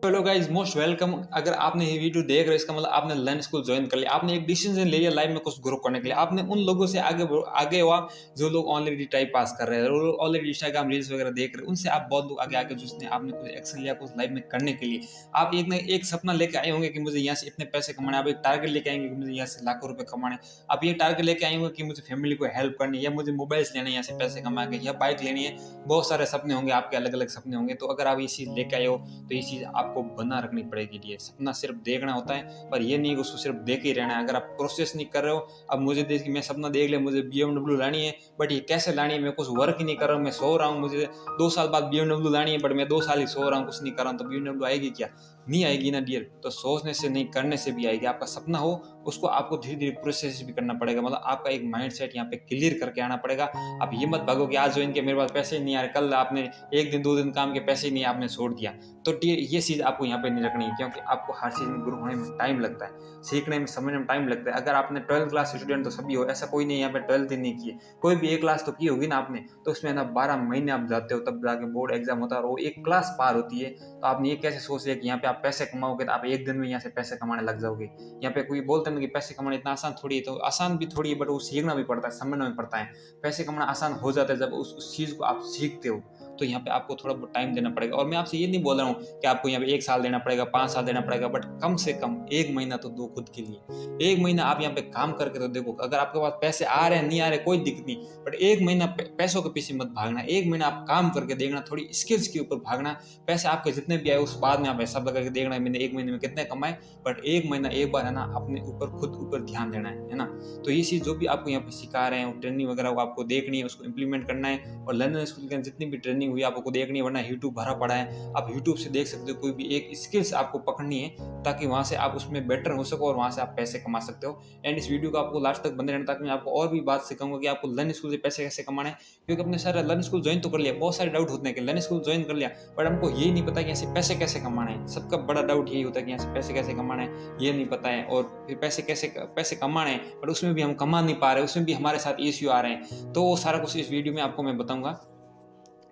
Hello guys, most welcome. अगर आपने ये वीडियो देख रहे हो इसका मतलब आपने लर्न स्कूल ज्वाइन कर लिया, आपने एक डिसीजन ले लिया लाइफ में कुछ ग्रो करने के लिए। आपने उन लोगों से आगे हुआ जो लोग ऑलरेडी टाइम पास कर रहे हैं, ऑलरेडी इंस्टाग्राम रील्स वगैरह देख रहे हैं, उनसे आप बहुत लोग आगे आगे जिसने आपने कुछ एक्शन लिया कुछ लाइफ में करने के लिए। आप एक ना एक सपना लेके आए होंगे कि मुझे यहाँ से इतने पैसे कमाने, आप एक टारगेट लेके आएंगे कि मुझे यहाँ से लाखों रुपए कमाने। आप ये टारगेट लेके आएंगे कि मुझे फैमिली को हेल्प करनी है, या मुझे मोबाइल्स लेने यहाँ से पैसे कमा के, या बाइक लेनी है। बहुत सारे सपने होंगे आपके, अलग अलग सपने होंगे। तो अगर आप ये चीज लेके आए हो तो ये चीज आपको बना रखनी पड़ेगी। ये सपना सिर्फ देखना होता है, पर ये नहीं कि उसको सिर्फ देख ही रहना है। अगर आप प्रोसेस नहीं कर रहे हो, अब मुझे देख कि मैं सपना देख लिया मुझे BMW लानी है, बट ये कैसे लानी है, मैं कुछ वर्क ही नहीं कर रहा हूँ, मैं सो रहा हूँ, मुझे 2 साल बाद BMW लानी है, बट मैं 2 साल ही सो रहा हूँ, कुछ नहीं कर रहा हूँ, तो BMW आएगी क्या? नहीं आएगी ना डियर। तो सोचने से नहीं, करने से भी आएगी। आपका सपना हो उसको आपको धीरे धीरे प्रोसेस भी करना पड़ेगा। मतलब आपका एक माइंड सेट यहाँ पे क्लियर करके आना पड़ेगा। आप ये मत भागो कि आज ज्वाइन किया मेरे पास पैसे नहीं आ रहे, कल आपने 1 दिन 2 दिन काम के पैसे नहीं आपने छोड़ दिया। तो ये चीज़ आपको यहाँ पे नहीं रखनी है, क्योंकि आपको हर चीज़ में ग्रो होने में टाइम लगता है, सीखने में समझने में टाइम लगता है। अगर आपने 12th क्लास स्टूडेंट तो सभी हो, ऐसा कोई नहीं यहाँ पे 12th ही नहीं किए, कोई भी एक क्लास तो की होगी ना आपने। तो उसमें ना 12 महीने आप जाते हो, तब जाके बोर्ड एग्जाम होता है और वो एक क्लास पार होती है। तो आपने ये कैसे सोच लिया कि यहाँ पे आप पैसे कमाओगे तो आप एक दिन में यहाँ से पैसे कमाने लग जाओगे। यहाँ पे कोई बोलते हैं कि पैसे कमाना इतना आसान थोड़ी है, तो आसान भी थोड़ी है, बट वो सीखना भी पड़ता है, समझना भी पड़ता है। पैसे कमाना आसान हो जाता है जब उस चीज़ को आप सीखते हो। तो यहाँ पे आपको थोड़ा बहुत टाइम देना पड़ेगा। और मैं आपसे ये नहीं बोल रहा हूँ कि आपको यहाँ पे 1 साल देना पड़ेगा, 5 साल देना पड़ेगा, बट कम से कम 1 महीना तो दो खुद के लिए। 1 महीना आप यहाँ पे काम करके तो देखो। अगर आपके पास पैसे आ रहे हैं नहीं आ रहे कोई दिक्कत नहीं, बट 1 महीना पैसों के पीछे मत भागना। 1 महीना आप काम करके देखना, थोड़ी स्किल्स के ऊपर भागना। पैसे आपके जितने भी आए उस बाद में आप हिसाब लगा के देखना मैंने 1 महीने में कितने कमाए, बट 1 महीना एक बार है ना अपने ऊपर खुद ऊपर ध्यान देना है ना। तो ये चीज़ जो भी आपको यहाँ पे सिखा रहे हैं ट्रेनिंग वगैरह वो आपको देखनी है, उसको इंप्लीमेंट करना है। और लर्नर स्कूल के जितनी भी ट्रेनिंग हुई आपको देखनी है, वरना यूट्यूब भरा पड़ा है, आप यूट्यूब से देख सकते हो। कोई भी एक स्किल्स आपको पकड़नी है ताकि वहाँ से आप उसमें बेटर हो सको और वहाँ से आप पैसे कमा सकते हो। एंड इस वीडियो को आपको लास्ट तक बने रहना, ताकि मैं आपको और भी बात सिखाऊंगा कि आपको लर्न स्कूल से पैसे कैसे कमाने हैं। क्योंकि अपने सारे लर्न स्कूल ज्वाइन तो कर लिया, बहुत सारे डाउट होते हैं कि लर्न स्कूल ज्वाइन कर लिया, बट हमको यही नहीं पता कि यहाँ से पैसे कैसे कमाने हैं। सबका बड़ा डाउट यही होता है कि यहाँ से पैसे कैसे कमाने हैं, ये नहीं पता है। और फिर पैसे कमाने हैं, बट उसमें भी हम कमा नहीं पा रहे, उसमें भी हमारे साथ इश्यू आ रहे हैं। तो वो सारा कुछ इस वीडियो में आपको मैं बताऊंगा,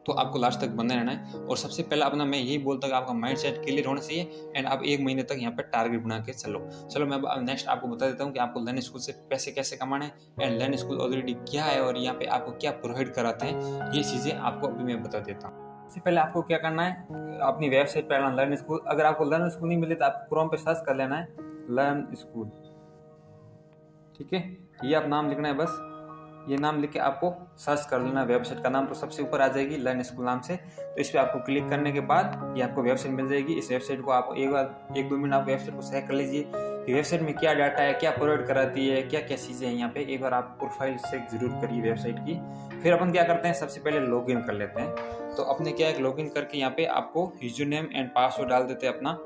तो आपको लास्ट तक बने रहना है। और सबसे पहले अपना मैं यही बोलता हूँ कि आपका माइंड सेट क्लियर होना चाहिए, एंड आप 1 महीने तक यहाँ पे टारगेट बना के चलो मैं अब नेक्स्ट आपको बता देता हूँ कि आपको लर्न स्कूल से पैसे कैसे कमाने हैं, एंड लर्न स्कूल ऑलरेडी क्या है और यहाँ पे आपको क्या प्रोवाइड कराते हैं। ये चीज़ें आपको अभी मैं बता देता हूँ। सबसे पहले आपको क्या करना है, अपनी वेबसाइट पर आना लर्न स्कूल। अगर आपको लर्न स्कूल नहीं मिले तो आप क्रोम पे सर्च कर लेना है लर्न स्कूल, ठीक है। ये आप नाम लिखना है, बस ये नाम लिख के आपको सर्च कर लेना वेबसाइट का नाम, तो सबसे ऊपर आ जाएगी लर्न स्कूल नाम से। तो इस पर आपको क्लिक करने के बाद ये आपको वेबसाइट मिल जाएगी। इस वेबसाइट को आप एक बार 1-2 मिनट आप वेबसाइट को चेक कर लीजिए कि वेबसाइट में क्या डाटा है, क्या प्रोवाइड कराती है, क्या क्या चीज़ें हैं यहाँ पे। एक बार आप प्रोफाइल चेक जरूर करिए वेबसाइट की। फिर अपन क्या करते हैं, सबसे पहले लॉग इन कर लेते हैं। तो अपने क्या है, लॉग इन करके यहाँ पे आपको यूजर नेम एंड पासवर्ड डाल देते हैं अपना,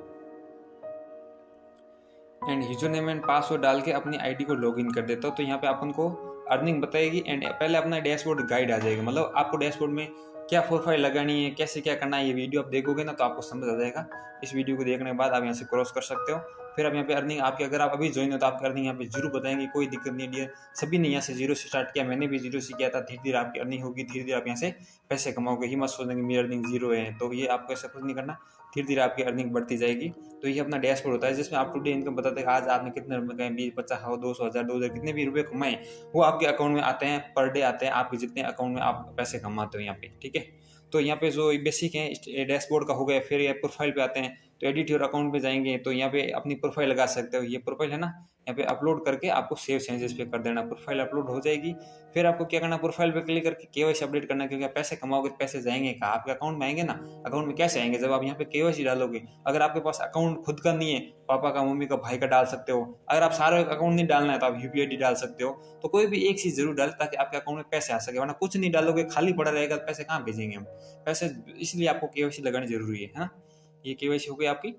and user name and password डाल के अपनी आईडी को लॉगिन कर देता हूँ। तो यहाँ पे अपन को अर्निंग बताएगी, एंड पहले अपना डैशबोर्ड गाइड आ जाएगा। मतलब आपको डैशबोर्ड में क्या प्रोफाइल लगानी है, कैसे क्या करना है, ये वीडियो आप देखोगे ना तो आपको समझ आ जाएगा। इस वीडियो को देखने के बाद आप यहाँ से क्रॉस कर सकते हो। फिर आप यहाँ पे अर्निंग आपकी, अगर आप अभी ज्वाइन हो तो आपकी अर्निंग यहाँ पे जीरो बताएंगे, कोई दिक्कत नहीं है। सभी ने यहाँ से जीरो से स्टार्ट किया, मैंने भी जीरो से किया था। धीरे धीरे आपकी अर्निंग होगी, धीरे धीरे आप यहाँ से पैसे कमाओगे। ही मत सोचेंगे मेरी अर्निंग जीरो है, तो ये आपको ऐसा कुछ नहीं करना, धीरे धीरे आपकी अर्निंग बढ़ती जाएगी। तो ये अपना डैशबोर्ड होता है जिसमें आप टुडे इनकम बताते हैं आज आपने कितने रुपए कमाए, 20, 50, 200, 1000, 2000, कितने भी रुपए कमाए वो आपके अकाउंट में आते हैं, पर डे आते हैं आपके जितने अकाउंट में आप पैसे कमाते हो यहाँ पे, ठीक है। तो यहाँ पे जो बेसिक है डैशबोर्ड का हो गया। फिर ये प्रोफाइल पे आते हैं, तो एडिट योर अकाउंट पे जाएंगे तो यहाँ पे अपनी प्रोफाइल लगा सकते हो। ये प्रोफाइल है ना, यहाँ पे अपलोड करके आपको सेव चेंजेस पे कर देना, प्रोफाइल अपलोड हो जाएगी। फिर आपको क्या करना, प्रोफाइल पे क्लिक करके केवाईसी अपडेट करना, क्योंकि आप पैसे कमाओगे तो पैसे जाएंगे कहाँ, आपके अकाउंट में आएंगे ना। अकाउंट में कैसे आएंगे, जब आप यहाँ पे केवाईसी डालोगे। अगर आपके पास अकाउंट खुद का नहीं है, पापा का, मम्मी का, भाई का डाल सकते हो। अगर आप सारे अकाउंट नहीं डालना है तो आप यूपीआईडी डाल सकते हो। तो कोई भी एक चीज जरूर डाले ताकि आपके अकाउंट में पैसे आ सके, वरना कुछ नहीं डालोगे खाली पड़ा रहेगा तो पैसे कहाँ भेजेंगे हम पैसे। इसलिए आपको केवाईसी लगानी जरूरी है ना। ये केवाईसी हो गई आपकी।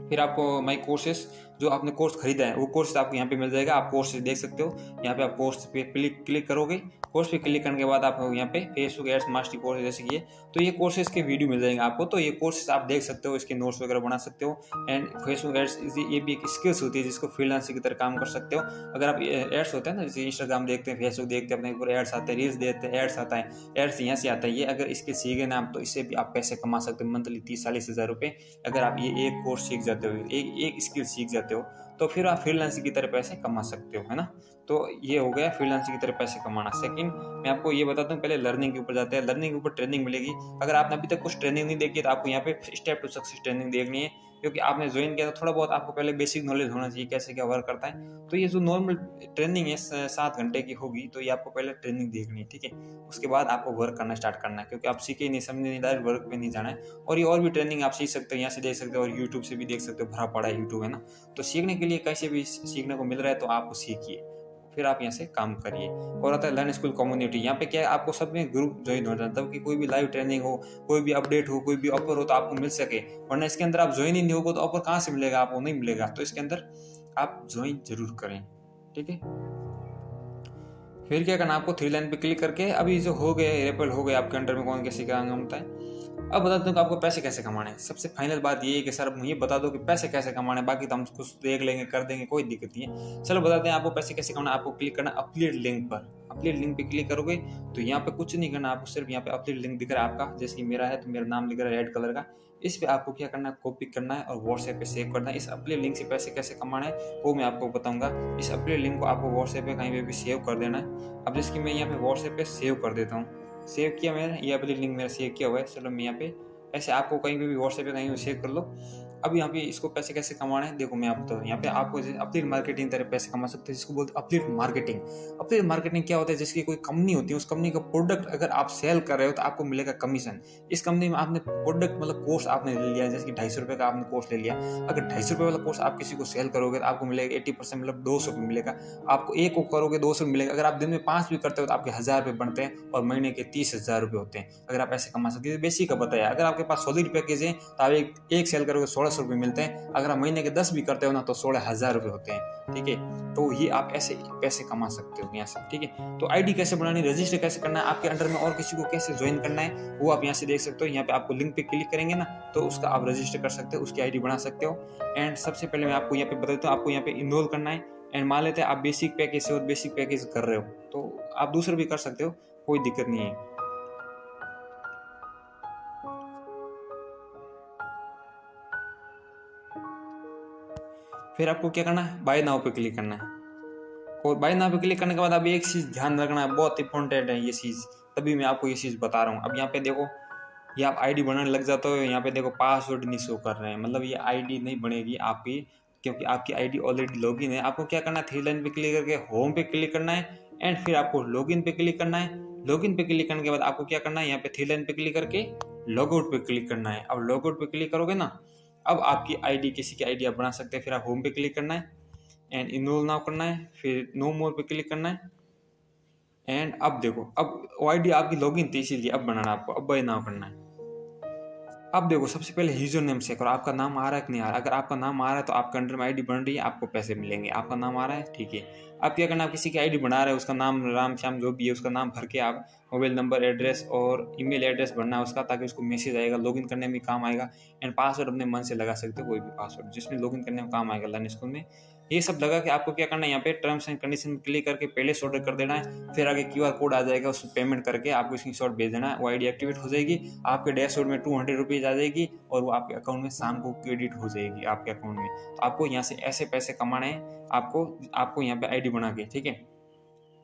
फिर आपको माई कोर्सेस जो आपने कोर्स खरीदा है वो कोर्स आपको यहाँ पे मिल जाएगा। आप कोर्स देख सकते हो, यहाँ पे आप कोर्स पे क्लिक करोगे। कोर्स पे क्लिक करने के बाद आप यहाँ पे फेसबुक एड्स मास्टरी कोर्स जैसे कि तो ये कोर्सेज के वीडियो मिल जाएंगे आपको। तो ये कोर्सेज आप देख सकते हो, इसके नोट्स वगैरह बना सकते हो। एंड फेसबुक एड्स ये भी एक स्किल्स होती है जिसको फ्रीलांसिंग की तरह काम कर सकते हो। अगर आप एड्स होते हैं ना, जैसे इंस्टाग्राम देखते हैं, फेसबुक देखते हैं, अपने ऊपर एड्स आते हैं, रील्स देखते हैं, एड्स आता है, एड्स यहाँ से आता है। ये अगर इसके सीखे ना आप तो इससे भी आप पैसे कमा सकते हो मंथली 30-40 हज़ार रुपये। अगर आप ये एक कोर्स सीख जाते हो, एक स्किल सीख जाते हो, तो फिर आप फ्रीलांसिंग की तरह पैसे कमा सकते हो, है ना। तो ये हो गया फ्रीलांसिंग की तरह पैसे कमाना। सेकंड मैं आपको ये बताता हूँ, पहले लर्निंग के ऊपर जाते हैं। लर्निंग के ऊपर ट्रेनिंग मिलेगी। अगर आपने अभी तक कुछ ट्रेनिंग नहीं देखी तो आपको यहाँ पे स्टेप टू सक्सेस ट्रेनिंग देखनी है, क्योंकि आपने ज्वाइन किया तो थोड़ा बहुत आपको पहले बेसिक नॉलेज होना चाहिए कैसे क्या वर्क करता है। तो ये जो नॉर्मल ट्रेनिंग है 7 घंटे की होगी, तो ये आपको पहले ट्रेनिंग देखनी है, ठीक है। उसके बाद आपको वर्क करना स्टार्ट करना है, क्योंकि आप सीखे नहीं, समझे नहीं, डायरेक्ट वर्क पे नहीं जाना है। और ये और भी ट्रेनिंग आप सीख सकते हो, यहाँ से देख सकते हो, और यूट्यूब से भी देख सकते हो, भरा पड़ा है यूट्यूब, है ना। तो सीखने के लिए कैसे भी सीखने को मिल रहा है तो आप सीखिए, फिर आप यहाँ से काम करिए। और आता है लर्न स्कूल कम्युनिटी। यहाँ पे क्या है, आपको सब में ग्रुप ज्वाइन हो जाता है, कि कोई भी लाइव ट्रेनिंग हो, कोई भी अपडेट हो, कोई भी ऑफर हो तो आपको मिल सके। वरना इसके अंदर आप ज्वाइन ही नहीं होगा तो ऑफर कहाँ से मिलेगा, आपको नहीं मिलेगा। तो इसके अंदर आप ज्वाइन जरूर करें, ठीक है। फिर क्या करना, आपको 3 लाइन पे क्लिक करके अभी जो हो गए रेपल हो गए आपके अंडर में कौन कैसे क्या होता है। अब बता दूं कि आपको पैसे कैसे कमाने हैं। सबसे फाइनल बात ये है कि सर मुझे बता दो कि पैसे कैसे कमाने हैं, बाकी तो हम कुछ देख लेंगे, कर देंगे, कोई दिक्कत नहीं है। चलो बताते हैं आपको पैसे कैसे कमाना। आपको क्लिक करना अपलीड लिंक पर। अपलीड लिंक पे क्लिक करोगे तो यहाँ पे कुछ नहीं करना, आपको सिर्फ यहाँ पे अपलीड लिंक दिख रहा है आपका, जैसे कि मेरा है तो मेरा नाम लिख रहा है रेड कलर का। इस पे आपको क्या करना है, कॉपी करना है और व्हाट्सएप पे सेव करना है। इस अपलीड लिंक से पैसे कैसे कमाना है वो मैं आपको बताऊंगा। इस अपलीड लिंक को आपको व्हाट्सएप पे कहीं पे भी सेव कर देना है। अब जैसे कि मैं यहाँ पे व्हाट्सएप पे सेव कर देता हूँ, सेव किया मैंने, ये अपलीड लिंक मेरा सेव किया हुआ है। चलो मैं यहाँ पे ऐसे आपको कहीं पे भी व्हाट्सएप पे कहीं भी सेव कर लो। अब यहाँ पे इसको पैसे कैसे कमाना है देखो मैं आपको बताऊँ। यहाँ पे आपको अपलीड मार्केटिंग तरह पैसे कमा सकते हैं, जिसको बोलते हैं अपलीड मार्केटिंग। अपलीड मार्केटिंग क्या होता है, जिसकी कोई कंपनी होती है, उस कंपनी का प्रोडक्ट अगर आप सेल कर रहे हो तो आपको मिलेगा कमीशन। इस कंपनी में आपने प्रोडक्ट मतलब कोर्स आपने ले लिया, जैसे कि 250 रुपये का आपने कोर्स ले लिया। अगर 250 रुपये वाला कोर्स आप किसी को सेल करोगे तो आपको मिलेगा 80% मतलब 200 रुपये मिलेगा। आपको एक को करोगे 200 रुपये मिलेगा। अगर आप दिन में 5 भी करते हो तो आपके 1000 रुपये बनते हैं और महीने के 30,000 रुपये होते हैं। अगर आप ऐसे कमा सकते हैं, बेसिक का बताया। अगर आपके पास सॉलिड पैकेज है तो आप एक सेल करोगे 1600 रुपये मिलते हैं। अगर आप महीने के 10 भी करते हो ना तो 16,000 रुपये होते हैं, ठीक है। तो ये आप ऐसे पैसे कमा सकते हो यहाँ से, ठीक है। तो आईडी कैसे बनानी, रजिस्टर कैसे करना है, आपके अंडर में और किसी को कैसे ज्वाइन करना है वो आप यहाँ से देख सकते हो। यहाँ पे आपको लिंक पे क्लिक करेंगे ना तो उसका आप रजिस्टर कर सकते हो, उसकी आईडी बना सकते हो। एंड सबसे पहले मैं आपको यहाँ पे बता देता हूँ, आपको यहाँ पे इनरोल करना है। एंड मान लेते हैं आप बेसिक पैकेज से और बेसिक पैकेज कर रहे हो तो आप दूसरा भी कर सकते हो, कोई दिक्कत नहीं है। फिर आपको क्या करना है, बाय नाउ पे क्लिक करना है। और बाय नाउ पे क्लिक करने के बाद अब एक चीज़ ध्यान रखना है, बहुत इंपॉर्टेंट है ये चीज़, तभी मैं आपको ये चीज़ बता रहा हूँ। अब यहाँ पे देखो, ये आप आईडी बनाने लग जाते हो, यहाँ पे देखो पासवर्ड नहीं शो कर रहे हैं, मतलब ये आईडी नहीं बनेगी आपकी, क्योंकि आपकी आईडी ऑलरेडी लॉगिन है। आपको क्या करना है, 3 लाइन पे क्लिक करके होम पे क्लिक करना है। एंड फिर आपको लॉगिन पे क्लिक करना है। लॉगिन पे क्लिक करने के बाद आपको क्या करना है, यहाँ पे 3 लाइन पे क्लिक करके लॉगआउट पे क्लिक करना है। अब लॉगआउट पे क्लिक करोगे ना, अब आपकी आईडी किसी की आईडी आप बना सकते हैं। फिर आप होम पे क्लिक करना है एंड इनरोल नाउ करना है, फिर नो मोर पे क्लिक करना है। एंड अब देखो, अब आईडी आपकी लॉगिन थी इसीलिए अब बनाना आपको, अब बाय नाउ करना है। अब देखो सबसे पहले यूजर नेम चेक करो, आपका नाम आ रहा है कि नहीं आ रहा है। अगर आपका नाम आ रहा है तो आपके अंडर में आईडी बन रही है, आपको पैसे मिलेंगे। आपका नाम आ रहा है, ठीक है। अब क्या करना, आप किसी की आईडी बना रहे हो, उसका नाम राम श्याम जो भी है उसका नाम भर के आप मोबाइल नंबर, एड्रेस और ईमेल एड्रेस भरना है उसका, ताकि उसको मैसेज आएगा, लॉगिन करने में काम आएगा। एंड पासवर्ड अपने मन से लगा सकते हो, कोई भी पासवर्ड जिसमें लॉगिन करने में काम आएगा लर्न स्कूल में। ये सब लगा के आपको क्या करना है, यहाँ पे टर्म्स एंड कंडीशन में क्लिक करके पहले ऑर्डर कर देना है। फिर आगे क्यूआर कोड आ जाएगा, उसमें पेमेंट करके आपको स्क्रीनशॉट भेज देना है, वो आईडी एक्टिवेट हो जाएगी। आपके डैशबोर्ड में 200 रुपीज़ आ जाएगी और वो आपके अकाउंट में शाम को क्रेडिट हो जाएगी आपके अकाउंट में। तो आपको यहाँ से ऐसे पैसे कमाने हैं, आपको यहाँ पे आईडी बना के, ठीक है।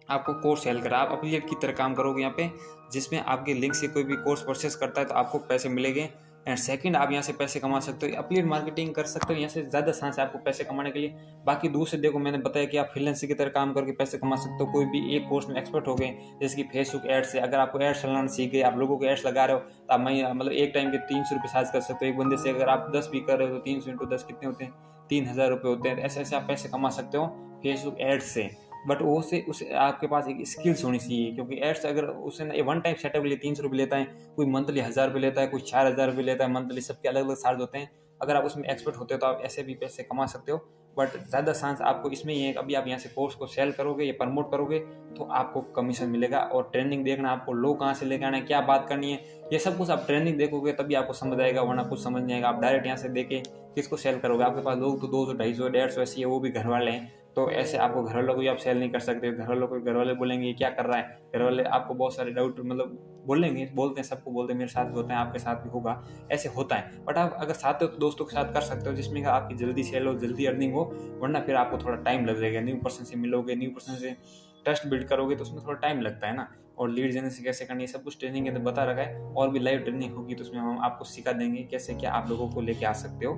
आपको कोर्स सेल करा, आप एफिलिएट की तरह काम करोगे यहाँ पे, जिसमें आपके लिंक से कोई भी कोर्स परचेस करता है तो आपको पैसे मिलेंगे। एंड सेकंड, आप यहाँ से पैसे कमा सकते हो, एफिलिएट मार्केटिंग कर सकते हो, यहाँ से ज़्यादा चांस है आपको पैसे कमाने के लिए। बाकी दूसरे देखो, मैंने बताया कि आप फ्रीलांसर की तरह काम करके पैसे कमा सकते हो। कोई भी एक कोर्स में एक्सपर्ट हो गए, जैसे कि फेसबुक एड्स से, अगर आपको एड्स चलाना सीख गए, आप लोगों को एड्स लगा रहे हो तो आप मतलब एक टाइम के 300 रुपये चार्ज कर सकते हो एक बंदे से। अगर आप 10 भी कर रहे हो तो 300 × 10 कितने होते हैं, 3000 रुपये होते हैं। ऐसे ऐसे आप पैसे कमा सकते हो फेसबुक एड्स से। बट वो से उसे आपके पास एक स्किल्स होनी चाहिए, क्योंकि एड्स अगर उसे ना वन टाइम सेटअप के लिए 300 रुपये लेता है, कोई मंथली 1000 रुपये लेता है, कोई 4000 रुपये लेता है मंथली, सबके अलग अलग चार्ज होते हैं। अगर आप उसमें एक्सपर्ट होते हो तो आप ऐसे भी पैसे कमा सकते हो। बट ज़्यादा चांस आपको इसमें ही है कि अभी आप यहाँ से कोर्स को सेल करोगे या प्रमोट करोगे तो आपको कमीशन मिलेगा। और ट्रेनिंग देखना, आपको लोग कहाँ से लेकर आना है, क्या बात करनी है, ये सब कुछ आप ट्रेनिंग देखोगे तभी आपको समझ आएगा, वरना कुछ समझ नहीं आएगा। आप डायरेक्ट यहाँ से देके किसको सेल करोगे? आपके पास लोग तो 200, 250, 150 ऐसे है, वो भी घर वाले हैं, तो ऐसे आपको घर वालों को भी आप सेल नहीं कर सकते। घर वाले बोलेंगे ये क्या कर रहा है, घर वाले आपको बहुत सारे डाउट मतलब बोलेंगे, बोलते हैं, सबको बोलते हैं, मेरे साथ भी होता है, आपके साथ भी होगा, ऐसे होता है। बट आप अगर चाहते हो तो दोस्तों के साथ कर सकते हो, जिसमें आपकी जल्दी सेल हो, जल्दी अर्निंग हो, वरना फिर आपको थोड़ा टाइम लग जाएगा। न्यू पर्सन से मिलोगे, न्यू पर्सन से ट्रस्ट बिल्ड करोगे तो उसमें थोड़ा टाइम लगता है ना। और लीड जनरेशन कैसे करनी है सब कुछ ट्रेनिंग है तो बता रखा है, और भी लाइव ट्रेनिंग होगी तो उसमें हम आपको सिखा देंगे कैसे क्या आप लोगों को लेके आ सकते हो।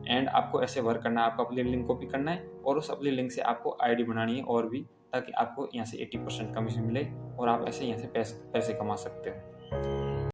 एंड आपको ऐसे वर्क करना है, आपको अपनी लिंक कॉपी करना है और उस अपनी लिंक से आपको आईडी बनानी है और भी, ताकि आपको यहाँ से 80% कमीशन मिले और आप ऐसे यहाँ से पैसे कमा सकते हो।